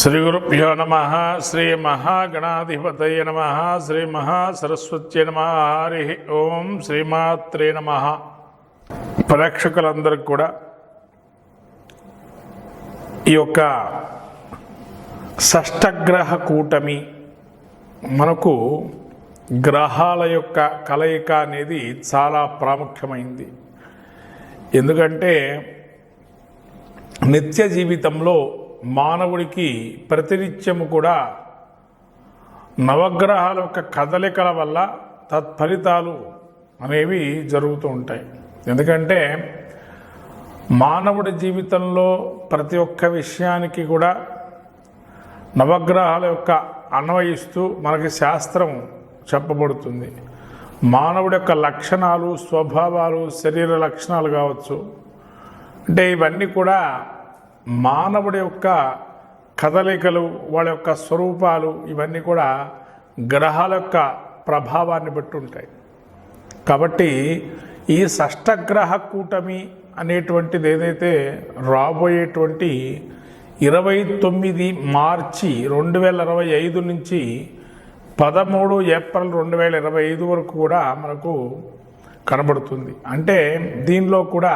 శ్రీ గురుభ్యో నమ శ్రీ మహాగణాధిపతయ నమ శ్రీ మహాసరస్వత్యై నమ హరి ఓం శ్రీమాత్రే నమ. ప్రేక్షకులందరికీ కూడా ఈ యొక్క షష్టగ్రహ కూటమి మనకు గ్రహాల యొక్క కలయిక అనేది చాలా ప్రాముఖ్యమైంది. ఎందుకంటే నిత్య జీవితంలో మానవుడికి ప్రతినిత్యము కూడా నవగ్రహాల యొక్క కదలికల వల్ల తత్ఫలితాలు అనేవి జరుగుతూ ఉంటాయి. ఎందుకంటే మానవుడి జీవితంలో ప్రతి ఒక్క విషయానికి కూడా నవగ్రహాల యొక్క అన్వయిస్తూ మనకి శాస్త్రం చెప్పబడుతుంది. మానవుడి యొక్క లక్షణాలు, స్వభావాలు, శరీర లక్షణాలు కావచ్చు, అంటే ఇవన్నీ కూడా మానవుడి యొక్క కదలికలు, వాళ్ళ యొక్క స్వరూపాలు, ఇవన్నీ కూడా గ్రహాల యొక్క ప్రభావాన్ని బట్టి ఉంటాయి. కాబట్టి ఈ షష్టగ్రహ కూటమి అనేటువంటిది ఏదైతే రాబోయేటువంటి 29 మార్చి 2025 నుంచి 13 ఏప్రిల్ 2025 వరకు కూడా మనకు కనబడుతుంది. అంటే దీనిలో కూడా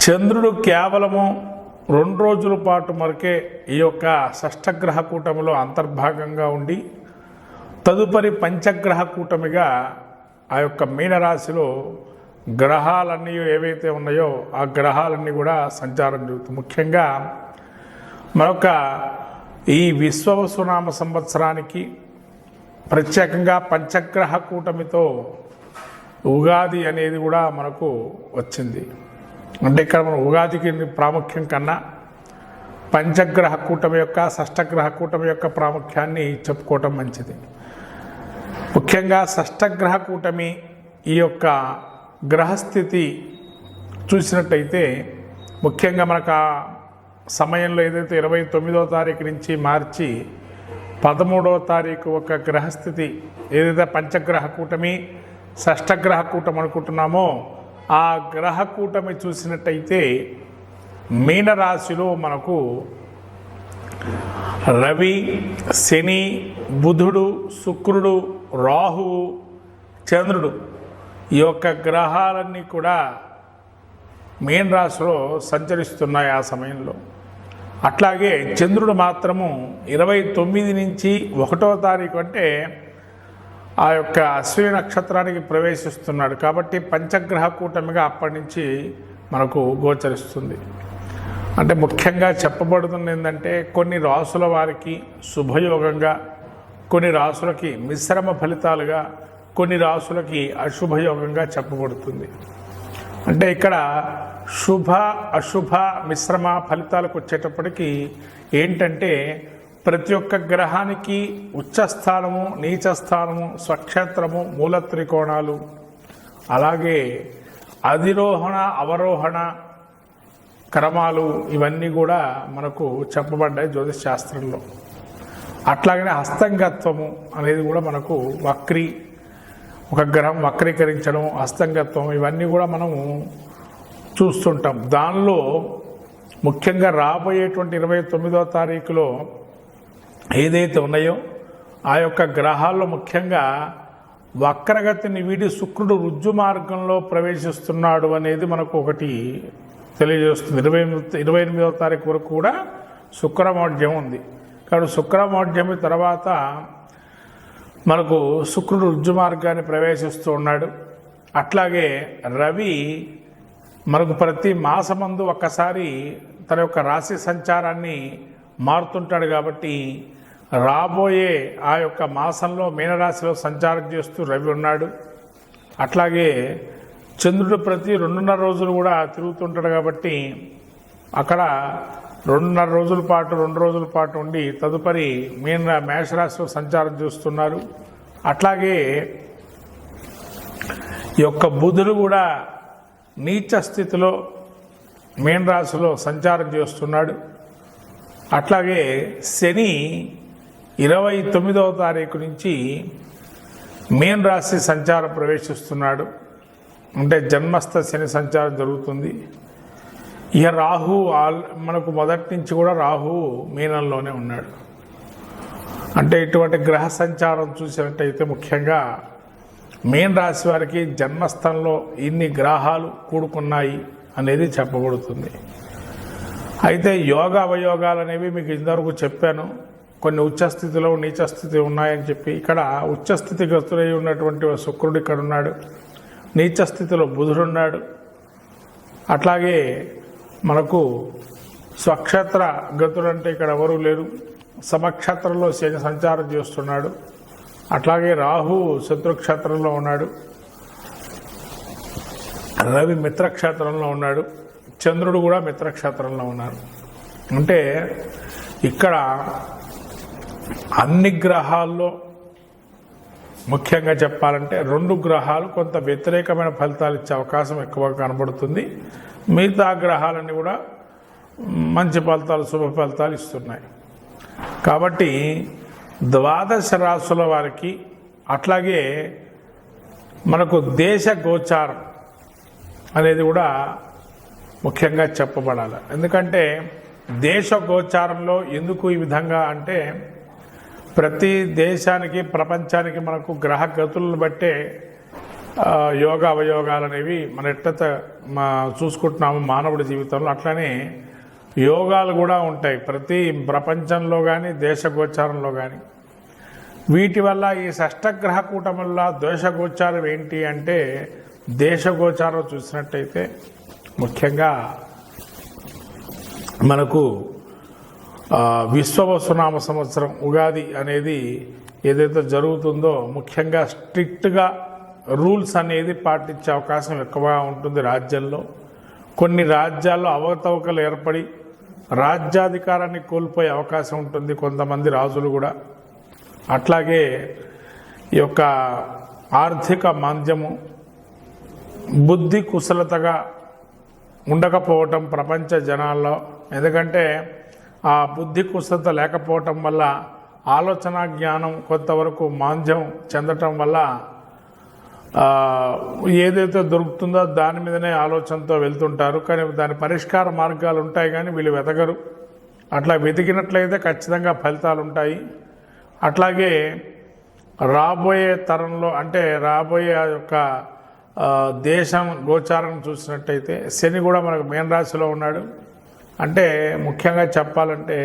చంద్రుడు కేవలము 2 రోజుల పాటు మరకే ఈ యొక్క షష్టగ్రహ కూటమిలో అంతర్భాగంగా ఉండి తదుపరి పంచగ్రహ కూటమిగా ఆ యొక్క మీనరాశిలో గ్రహాలన్నీ ఏవైతే ఉన్నాయో ఆ గ్రహాలన్నీ కూడా సంచారం జరుగుతుంది. ముఖ్యంగా మరొక ఈ విశ్వవసునామ సంవత్సరానికి ప్రత్యేకంగా పంచగ్రహ కూటమితో ఉగాది అనేది కూడా మనకు వచ్చింది. అంటే ఇక్కడ మనం ఉగాదికి ప్రాముఖ్యం కన్నా పంచగ్రహ కూటమి యొక్క షష్టగ్రహ కూటమి యొక్క ప్రాముఖ్యాన్ని చెప్పుకోవటం మంచిది. ముఖ్యంగా షష్టగ్రహ కూటమి ఈ యొక్క గ్రహస్థితి చూసినట్టయితే ముఖ్యంగా మనకు ఆ సమయంలో ఏదైతే 29వ తారీఖు నుంచి మార్చి 13వ తారీఖు ఒక గ్రహస్థితి ఏదైతే పంచగ్రహ కూటమి షష్టగ్రహ కూటమి అనుకుంటున్నామో ఆ గ్రహ కూటమి చూసినట్టయితే మీనరాశిలో మనకు రవి, శని, బుధుడు, శుక్రుడు, రాహువు, చంద్రుడు ఈ యొక్క గ్రహాలన్నీ కూడా మీనరాశిలో సంచరిస్తున్నాయి ఆ సమయంలో. అట్లాగే చంద్రుడు మాత్రము 29 నుంచి 1వ తారీఖు అంటే ఆ యొక్క అశ్విని నక్షత్రానికి ప్రవేశిస్తున్నాడు. కాబట్టి పంచగ్రహ కూటమిగా అప్పటి నుంచి మనకు గోచరిస్తుంది. అంటే ముఖ్యంగా చెప్పబడుతుంది ఏంటంటే కొన్ని రాసుల వారికి శుభయోగంగా, కొన్ని రాసులకి మిశ్రమ ఫలితాలుగా, కొన్ని రాసులకి అశుభయోగంగా చెప్పబడుతుంది. అంటే ఇక్కడ శుభ అశుభ మిశ్రమ ఫలితాలకు వచ్చేటప్పటికి ఏంటంటే ప్రతి ఒక్క గ్రహానికి ఉచ్చస్థానము, నీచస్థానము, స్వక్షేత్రము, మూల త్రికోణాలు, అలాగే అధిరోహణ అవరోహణ క్రమాలు ఇవన్నీ కూడా మనకు చెప్పబడ్డాయి జ్యోతిష్ శాస్త్రంలో. అట్లాగనే హస్తంగత్వము అనేది కూడా మనకు ఒక గ్రహం వక్రీకరించడం, హస్తంగత్వం ఇవన్నీ కూడా మనము చూస్తుంటాం. దానిలో ముఖ్యంగా రాబోయేటువంటి 29వ తారీఖులో ఏదైతే ఉన్నాయో ఆ యొక్క గ్రహాల్లో ముఖ్యంగా వక్రగతిని వీడి శుక్రుడు రుజ్జు మార్గంలో ప్రవేశిస్తున్నాడు అనేది మనకు ఒకటి తెలియజేస్తుంది. 28వ తారీఖు వరకు కూడా శుక్రమౌఢ్యం ఉంది. కాబట్టి శుక్రమౌఢ్యం తర్వాత మనకు శుక్రుడు రుజ్జు మార్గాన్ని ప్రవేశిస్తూ ఉన్నాడు. అట్లాగే రవి మనకు ప్రతి మాసమందు ఒక్కసారి తన యొక్క రాశి సంచారాన్ని మారుతుంటాడు. కాబట్టి రాబోయే ఆ యొక్క మాసంలో మీనరాశిలో సంచారం చేస్తూ రవి ఉన్నాడు. అట్లాగే చంద్రుడు ప్రతి 2.5 రోజులు కూడా తిరుగుతుంటాడు. కాబట్టి అక్కడ 2.5 రోజుల పాటు 2 రోజుల పాటు ఉండి తదుపరి మేషరాశిలో సంచారం చేస్తున్నారు. అట్లాగే ఈ యొక్క బుధుడు కూడా నీచ స్థితిలో మీనరాశిలో సంచారం చేస్తున్నాడు. అట్లాగే శని 29వ తారీఖు నుంచి మీనరాశి సంచారం ప్రవేశిస్తున్నాడు. అంటే జన్మస్థ శని సంచారం జరుగుతుంది. ఇక రాహు మనకు మొదటి నుంచి కూడా రాహు మీనంలోనే ఉన్నాడు. అంటే ఇటువంటి గ్రహ సంచారం చూసినట్టయితే ముఖ్యంగా మీన రాశి వారికి జన్మస్థలంలో ఇన్ని గ్రహాలు కూడుకున్నాయి అనేది చెప్పబడుతుంది. అయితే యోగ అవయోగాలు అనేవి మీకు ఇంతవరకు చెప్పాను. కొన్ని ఉచ్చస్థితిలో నీచస్థితి ఉన్నాయని చెప్పి, ఇక్కడ ఉచ్చస్థితి గతులై ఉన్నటువంటి శుక్రుడు ఇక్కడ ఉన్నాడు, నీచస్థితిలో బుధుడున్నాడు. అట్లాగే మనకు స్వక్షేత్ర గతుడు అంటే ఇక్కడ ఎవరూ లేరు, సమక్షేత్రంలో శని సంచారం చేస్తున్నాడు. అట్లాగే రాహు శత్రుక్షేత్రంలో ఉన్నాడు, రవి మిత్రక్షేత్రంలో ఉన్నాడు, చంద్రుడు కూడా మిత్రక్షేత్రంలో ఉన్నారు. అంటే ఇక్కడ అన్ని గ్రహాల్లో ముఖ్యంగా చెప్పాలంటే 2 గ్రహాలు కొంత వ్యతిరేకమైన ఫలితాలు ఇచ్చే అవకాశం ఎక్కువగా కనబడుతుంది. మిగతా గ్రహాలన్నీ కూడా మంచి ఫలితాలు, శుభ ఫలితాలు ఇస్తున్నాయి. కాబట్టి ద్వాదశ రాశుల వారికి అట్లాగే మనకు దేశ గోచారం అనేది కూడా ముఖ్యంగా చెప్పబడాలి. ఎందుకంటే దేశ గోచారంలో ఎందుకు ఈ విధంగా అంటే, ప్రతి దేశానికి ప్రపంచానికి మనకు గ్రహ గతులను బట్టే యోగ అవయోగాలు అనేవి మన ఎట్లయితే చూసుకుంటున్నాము మానవుడి జీవితంలో, అట్లనే యోగాలు కూడా ఉంటాయి ప్రతి ప్రపంచంలో కానీ దేశ గోచారంలో కానీ. వీటి వల్ల ఈ షష్టగ్రహ కూటమి వల్ల దోష గోచారం ఏంటి అంటే, దేశ గోచారం చూసినట్టయితే ముఖ్యంగా మనకు విశ్వవసునామ సంవత్సరం ఉగాది అనేది ఏదైతే జరుగుతుందో ముఖ్యంగా స్ట్రిక్ట్గా రూల్స్ అనేది పాటించే అవకాశం ఎక్కువగా ఉంటుంది రాజ్యంలో. కొన్ని రాజ్యాల్లో అవకతవకలు ఏర్పడి రాజ్యాధికారాన్ని కోల్పోయే అవకాశం ఉంటుంది కొంతమంది రాజులు కూడా. అట్లాగే ఈ యొక్క ఆర్థిక మాంద్యము, బుద్ధి కుశలతగా ఉండకపోవటం ప్రపంచ జనాల్లో. ఎందుకంటే ఆ బుద్ధి కుశలత లేకపోవటం వల్ల ఆలోచన జ్ఞానం కొంతవరకు మాంద్యం చెందటం వల్ల ఏదైతే దొరుకుతుందో దాని మీదనే ఆలోచనతో వెళ్తుంటారు. కానీ దాని పరిష్కార మార్గాలు ఉంటాయి కానీ వీళ్ళు వెతకరు. అట్లా వెతికినట్లయితే ఖచ్చితంగా ఫలితాలు ఉంటాయి. అట్లాగే రాబోయే తరంలో అంటే రాబోయే యొక్క దేశం గోచారం చూసినట్టయితే శని కూడా మనకు మీన రాశిలో ఉన్నాడు. అంటే ముఖ్యంగా చెప్పాలంటే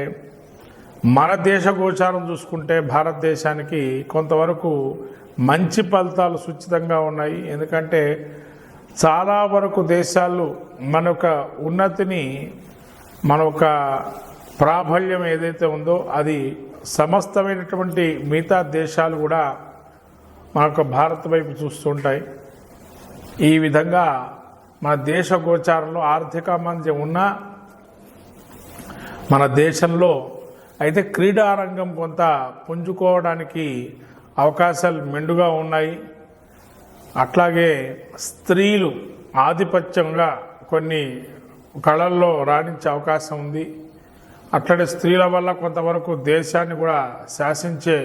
మన దేశ గోచారం చూసుకుంటే భారతదేశానికి కొంతవరకు మంచి ఫలితాలు సుచితంగా ఉన్నాయి. ఎందుకంటే చాలా వరకు దేశాలు మన యొక్క ఉన్నతిని, మన యొక్క ప్రాబల్యం ఏదైతే ఉందో అది సమస్తమైనటువంటి మిగతా దేశాలు కూడా మన యొక్క భారత్ వైపు చూస్తుంటాయి. ఈ విధంగా మన దేశ గోచారంలో ఆర్థిక మాంద్యం ఉన్నా మన దేశంలో అయితే క్రీడారంగం కొంత పుంజుకోవడానికి అవకాశాలు మెండుగా ఉన్నాయి. అట్లాగే స్త్రీలు ఆధిపత్యంగా కొన్ని కళల్లో రాణించే అవకాశం ఉంది. అట్లాగే స్త్రీల వల్ల కొంతవరకు దేశాన్ని కూడా శాసించే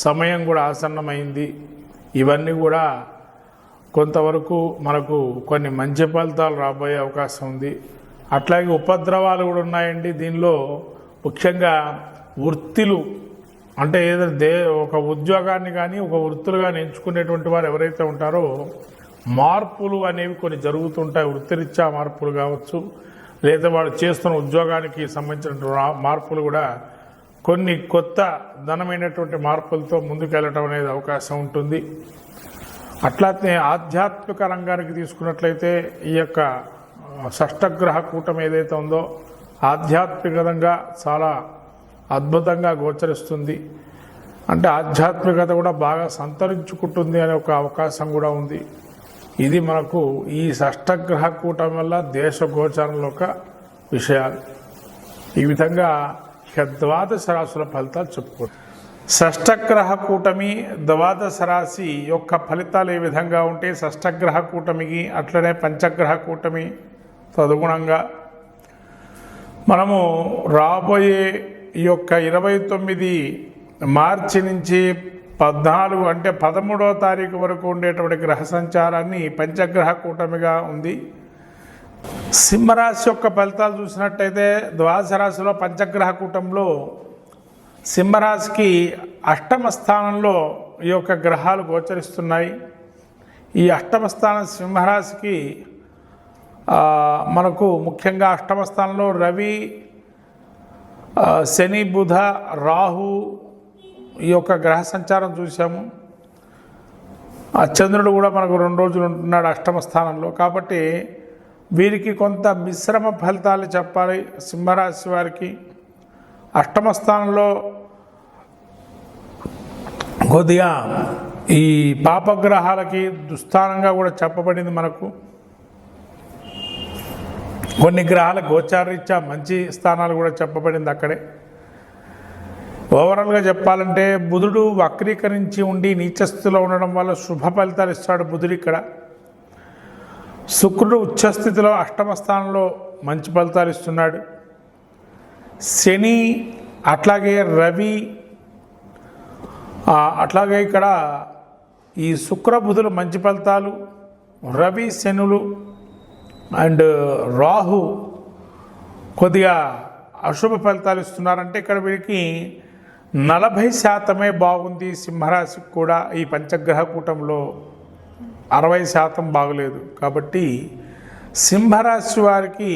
సమయం కూడా ఆసన్నమైంది. ఇవన్నీ కూడా కొంతవరకు మనకు కొన్ని మంచి ఫలితాలు రాబోయే అవకాశం ఉంది. అట్లాగే ఉపద్రవాలు కూడా ఉన్నాయండి. దీనిలో ముఖ్యంగా వృత్తులు అంటే ఏదైతే ఒక ఉద్యోగాన్ని కానీ ఒక వృత్తులు కానీ ఎంచుకునేటువంటి వారు ఎవరైతే ఉంటారో మార్పులు అనేవి కొన్ని జరుగుతుంటాయి. వృత్తిరీత్యా మార్పులు కావచ్చు, లేదా వాళ్ళు చేస్తున్న ఉద్యోగానికి సంబంధించిన మార్పులు కూడా కొన్ని కొత్త ధనమైనటువంటి మార్పులతో ముందుకెళ్ళటం అనేది అవకాశం ఉంటుంది. అట్లానే ఆధ్యాత్మిక రంగానికి తీసుకున్నట్లయితే ఈ యొక్క షష్టగ్రహ కూటమి ఏదైతే ఉందో ఆధ్యాత్మికంగా చాలా అద్భుతంగా గోచరిస్తుంది. అంటే ఆధ్యాత్మికత కూడా బాగా సంతరించుకుంటుంది అనే ఒక అవకాశం కూడా ఉంది. ఇది మనకు ఈ షష్టగ్రహ కూటమి వల్ల దేశ గోచారంలో ఒక విషయాలు. ఈ విధంగా ద్వాదశ రాశుల ఫలితాలు చెప్పుకుంటాం. షష్టగ్రహ కూటమి ద్వాదశ రాశి యొక్క ఫలితాలు ఏ విధంగా ఉంటే షష్టగ్రహ కూటమికి అట్లనే పంచగ్రహ కూటమి తదనుగుణంగా మనము రాబోయే ఈ యొక్క 29 మార్చి నుంచి 14 అంటే 13వ తారీఖు వరకు ఉండేటువంటి గ్రహ సంచారాన్ని పంచగ్రహ కూటమిగా ఉంది. సింహరాశి యొక్క ఫలితాలు చూసినట్టయితే ద్వాదశ రాశిలో పంచగ్రహ కూటంలో సింహరాశికి అష్టమ స్థానంలో ఈ యొక్క గ్రహాలు గోచరిస్తున్నాయి. ఈ అష్టమ స్థానం సింహరాశికి మనకు ముఖ్యంగా అష్టమ స్థానంలో రవి, శని, బుధ, రాహు ఈ యొక్క గ్రహ సంచారం చూసాము. చంద్రుడు కూడా మనకు 2 రోజులు ఉంటున్నాడు అష్టమ స్థానంలో. కాబట్టి వీరికి కొంత మిశ్రమ ఫలితాలు చెప్పాలి. సింహరాశి వారికి అష్టమ స్థానంలో కొద్దిగా ఈ పాపగ్రహాలకి దుస్థానంగా కూడా చెప్పబడింది. మనకు కొన్ని గ్రహాల గోచారరీత్యా మంచి స్థానాలు కూడా చెప్పబడింది అక్కడే. ఓవరాల్గా చెప్పాలంటే బుధుడు వక్రీకరించి ఉండి నీచస్థితిలో ఉండడం వల్ల శుభ ఫలితాలు ఇస్తాడు బుధుడు ఇక్కడ. శుక్రుడు ఉచ్చస్థితిలో అష్టమ స్థానంలో మంచి ఫలితాలు ఇస్తున్నాడు. శని అట్లాగే రవి అట్లాగే ఇక్కడ ఈ శుక్ర బుధులు మంచి ఫలితాలు, రవి శనులు అండ్ రాహు కొద్దిగా అశుభ ఫలితాలు ఇస్తున్నారంటే ఇక్కడ వీరికి 40% బాగుంది. సింహరాశికి కూడా ఈ పంచగ్రహ కూటంలో 60% బాగలేదు. కాబట్టి సింహరాశి వారికి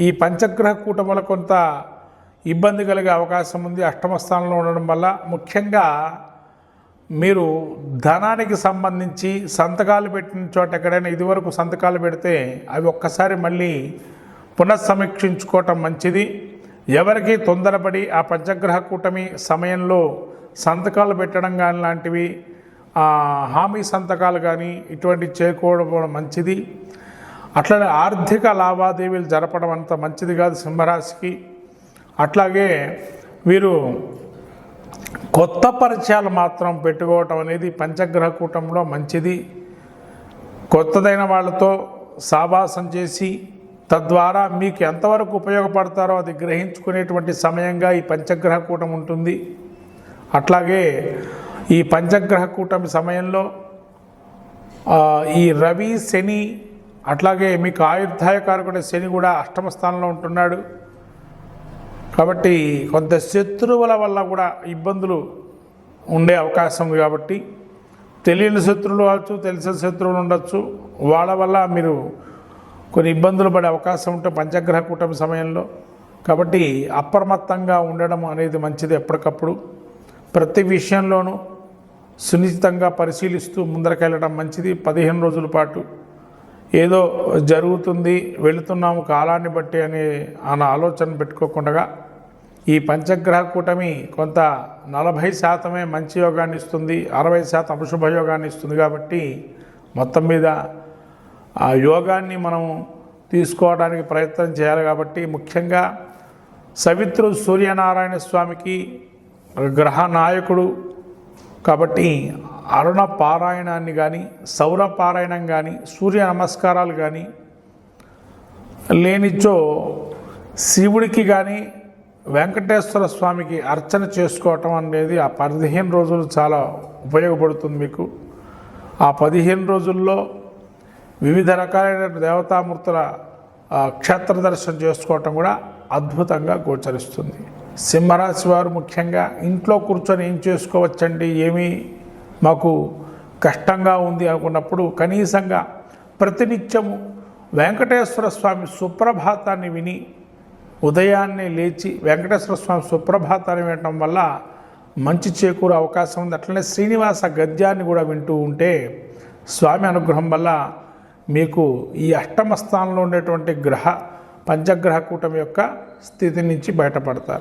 ఈ పంచగ్రహ కూటం వల్ల కొంత ఇబ్బంది కలిగే అవకాశం ఉంది అష్టమ స్థానంలో ఉండడం వల్ల. ముఖ్యంగా మీరు ధనానికి సంబంధించి సంతకాలు పెట్టిన చోట ఎక్కడైనా ఇదివరకు సంతకాలు పెడితే అవి ఒక్కసారి మళ్ళీ పునఃసమీక్షించుకోవటం మంచిది. ఎవరికి తొందరపడి ఆ పంచగ్రహ కూటమి సమయంలో సంతకాలు పెట్టడం కానీ లాంటివి హామీ సంతకాలు కానీ ఇటువంటివి చేయకపోవడం మంచిది. అట్లనే ఆర్థిక లావాదేవీలు జరపడం అంత మంచిది కాదు సింహరాశికి. అట్లాగే వీరు కొత్త పరిచయాలు మాత్రం పెట్టుకోవటం అనేది పంచగ్రహ కూటంలో మంచిది. కొత్తదైన వాళ్ళతో సావాసం చేసి తద్వారా మీకు ఎంతవరకు ఉపయోగపడతారో అది గ్రహించుకునేటువంటి సమయంగా ఈ పంచగ్రహ కూటమి ఉంటుంది. అట్లాగే ఈ పంచగ్రహ కూటమి సమయంలో ఈ రవి, శని అట్లాగే మీకు ఆయుర్దాయకారకుడు శని కూడా అష్టమ స్థానంలో ఉంటున్నాడు. కాబట్టి కొంత శత్రువుల వల్ల కూడా ఇబ్బందులు ఉండే అవకాశం ఉంది. కాబట్టి తెలియని శత్రువులు కావచ్చు, తెలిసిన శత్రువులు ఉండొచ్చు. వాళ్ళ వల్ల మీరు కొన్ని ఇబ్బందులు పడే అవకాశం ఉంటే పంచగ్రహ కూటమి సమయంలో. కాబట్టి అప్రమత్తంగా ఉండడం అనేది మంచిది. ఎప్పటికప్పుడు ప్రతి విషయంలోనూ సునిశ్చితంగా పరిశీలిస్తూ ముందరకెళ్ళడం మంచిది. 15 రోజుల పాటు ఏదో జరుగుతుంది వెళుతున్నాము కాలాన్ని బట్టి అనే ఆలోచన పెట్టుకోకుండా ఈ పంచగ్రహ కూటమి కొంత 40% మంచి యోగాన్ని ఇస్తుంది, 60% అశుభ యోగాన్ని ఇస్తుంది. కాబట్టి మొత్తం మీద ఆ యోగాన్ని మనం తీసుకోవడానికి ప్రయత్నం చేయాలి. కాబట్టి ముఖ్యంగా సవిత్రు సూర్యనారాయణ స్వామికి గ్రహ నాయకుడు కాబట్టి అరుణ పారాయణాన్ని కానీ, సౌర పారాయణం కానీ, సూర్య నమస్కారాలు కానీ లేనిచో శివుడికి కానీ వెంకటేశ్వర స్వామికి అర్చన చేసుకోవటం అనేది ఆ 15 రోజులు చాలా ఉపయోగపడుతుంది మీకు. ఆ 15 రోజుల్లో వివిధ రకాలైన దేవతామూర్తుల క్షేత్ర దర్శనం చేసుకోవటం కూడా అద్భుతంగా గోచరిస్తుంది. సింహరాశి వారు ముఖ్యంగా ఇంట్లో కూర్చొని ఏం చేసుకోవచ్చండి, ఏమీ మాకు కష్టంగా ఉంది అనుకున్నప్పుడు కనీసంగా ప్రతినిత్యము వెంకటేశ్వర స్వామి సుప్రభాతాన్ని విని ఉదయాన్నే లేచి వెంకటేశ్వర స్వామి సుప్రభాతాన్ని వినటం వల్ల మంచి చేకూరే అవకాశం ఉంది. అట్లనే శ్రీనివాస గద్యాన్ని కూడా వింటూ ఉంటే స్వామి అనుగ్రహం వల్ల మీకు ఈ అష్టమ స్థానంలో ఉండేటువంటి పంచగ్రహ కూటమి యొక్క స్థితి నుంచి బయటపడతారు.